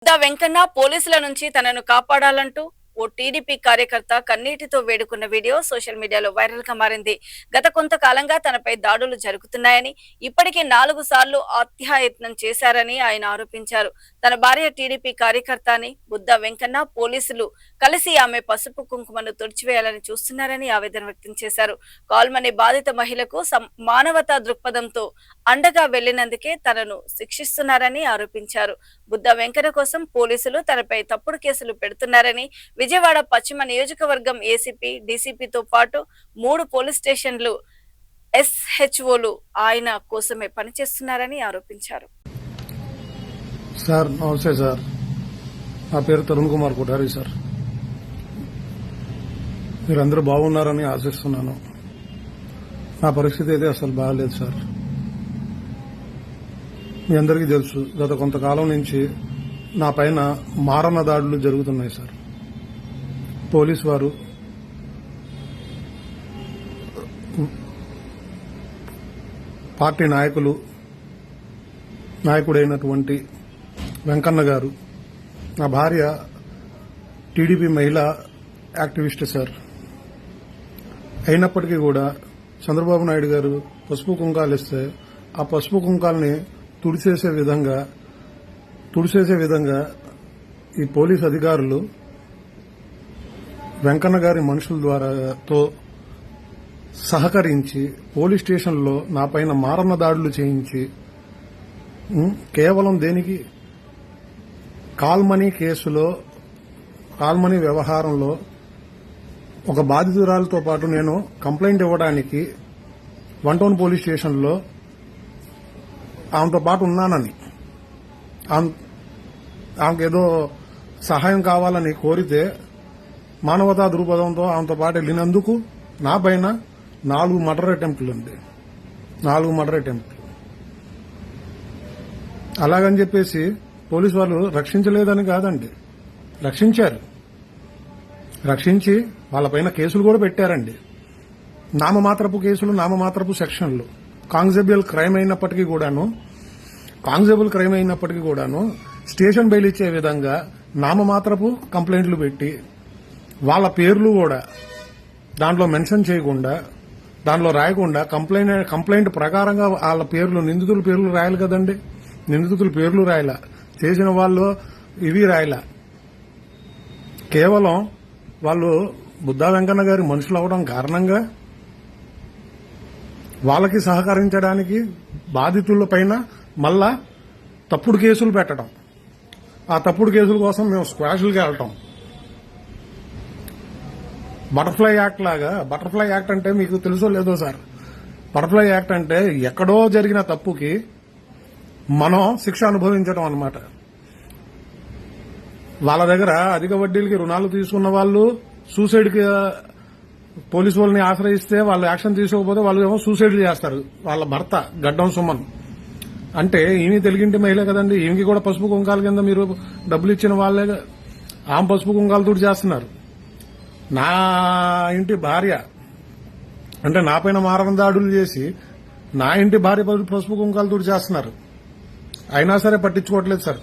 వెంకన్న పోలీసుల నుంచి తనను కాపాడాలంటూ ఓ టీడీపీ కార్యకర్త కన్నీటితో వేడుకున్న వీడియో సోషల్ మీడియాలో వైరల్ గా మారింది. గత కొంతకాలంగా తనపై దాడులు జరుగుతున్నాయని, ఇప్పటికే 4 సార్లు హత్యాయత్నం చేశారని ఆయన ఆరోపించారు. తన భార్య టీడీపీ కార్యకర్త అని బుద్ధ వెంకన్న పోలీసులు కలిసి ఆమె పసుపు కుంకుమను తుడిచివేయాలని చూస్తున్నారని ఆవేదన వ్యక్తం చేశారు. కాల్మనీ బాధిత మహిళకు మానవతా దృక్పథంతో అండగా వెళ్లినందుకే తనను శిక్షిస్తున్నారని ఆరోపించారు. బుద్ధ వెంకన్న కోసం పోలీసులు తనపై తప్పుడు కేసులు పెడుతున్నారని, విజయవాడ పశ్చిమ నియోజకవర్గం ఏసీపీ, డీసీపీతో పాటు 3 పోలీస్ స్టేషన్లు ఎస్హెచ్ఓలు ఆయన కోసమే పనిచేస్తున్నారని ఆరోపించారు. సార్ నమస్తే సార్, నా పేరు తరుణ్ కుమార్ కొఠారి సార్. మీరందరూ బాగున్నారని ఆశిస్తున్నాను. నా పరిస్థితి అయితే అసలు బాగాలేదు సార్. మీ అందరికీ తెలుసు, గత కొంతకాలం నుంచి నా పైన మారణ దాడులు జరుగుతున్నాయి సార్. పోలీసు వారు పార్టీ నాయకుడైనటువంటి వెంకన్న గారు, నా భార్య టీడీపీ మహిళా యాక్టివిస్ట్ సార్. అయినప్పటికీ కూడా చంద్రబాబు నాయుడు గారు పసుపు కుంకాలు ఇస్తే ఆ పసుపు కుంకాలని తుడిచేసే విధంగా ఈ పోలీస్ అధికారులు వెంకన్న గారి మనుషుల ద్వారాతో సహకరించి పోలీస్ స్టేషన్లో నా పైన మారణ దాడులు చేయించి, కేవలం దేనికి, కాల్మనీ కేసులో, కాల్మనీ వ్యవహారంలో ఒక బాధితురాలతో పాటు నేను కంప్లైంట్ ఇవ్వడానికి 1 టౌన్ పోలీస్ స్టేషన్లో ఆమెతో పాటు ఉన్నానని, ఆమెకేదో సహాయం కావాలని కోరితే మానవతా దృక్పథంతో ఆమెతో పాటు వెళ్ళినందుకు నా పైన 4 మర్డర్ అటెంప్ట్లు ఉంది. 4 మర్డర్ అటెంప్ట్లు. అలాగని చెప్పేసి పోలీసు వాళ్ళు రక్షించలేదని కాదండి, రక్షించి వాళ్ళపైన కేసులు కూడా పెట్టారండి. నామమాత్రపు కేసులు, నామమాత్రపు సెక్షన్లు. కాంగ్జబుల్ క్రైమ్ అయినప్పటికీ కూడాను స్టేషన్ బెయిల్ ఇచ్చే విధంగా నామమాత్రపు కంప్లైంట్లు పెట్టి, వాళ్ళ పేర్లు కూడా దాంట్లో మెన్షన్ చేయకుండా, దాంట్లో రాయకుండా, కంప్లైంట్ ప్రకారంగా వాళ్ళ పేర్లు, నిందితుల పేర్లు రాయాలి కదండి. నిందితుల పేర్లు రాయలా, చేసిన వాళ్ళు ఇవి రాయలా. కేవలం వాళ్ళు బుద్ధా వెంకన్న గారి మనుషులు అవడం కారణంగా వాళ్ళకి సహకరించడానికి బాధితుల పైన మళ్ళా తప్పుడు కేసులు పెట్టడం, ఆ తప్పుడు కేసుల కోసం మేము స్క్వాష్లుగా వెళ్ళటం. బటర్ఫ్లై యాక్ట్ అంటే మీకు తెలుసో లేదో సార్. బటర్ఫ్లై యాక్ట్ అంటే ఎక్కడో జరిగిన తప్పుకి మనం శిక్ష అనుభవించడం అన్నమాట. వాళ్ళ దగ్గర అధిక వడ్డీలకి రుణాలు తీసుకున్న వాళ్ళు సూసైడ్కి పోలీసు వాళ్ళని ఆశ్రయిస్తే వాళ్ళు యాక్షన్ తీసుకోకపోతే వాళ్ళు ఏమో సూసైడ్లు చేస్తారు. వాళ్ళ భర్త గడ్డం సుమన్ అంటే ఈమె తెలుగింటి మహిళ కదండి. ఈమెకి కూడా పసుపు కుంకాల కింద మీరు డబ్బులు ఇచ్చిన వాళ్ళే ఆమె పసుపు కుంకాలతో చేస్తున్నారు. నా ఇంటి భార్య అంటే నా పైన మారణ దాడులు చేసి నా ఇంటి భార్య పసుపు కుంకాలతో చేస్తున్నారు. అయినా సరే పట్టించుకోవట్లేదు సార్,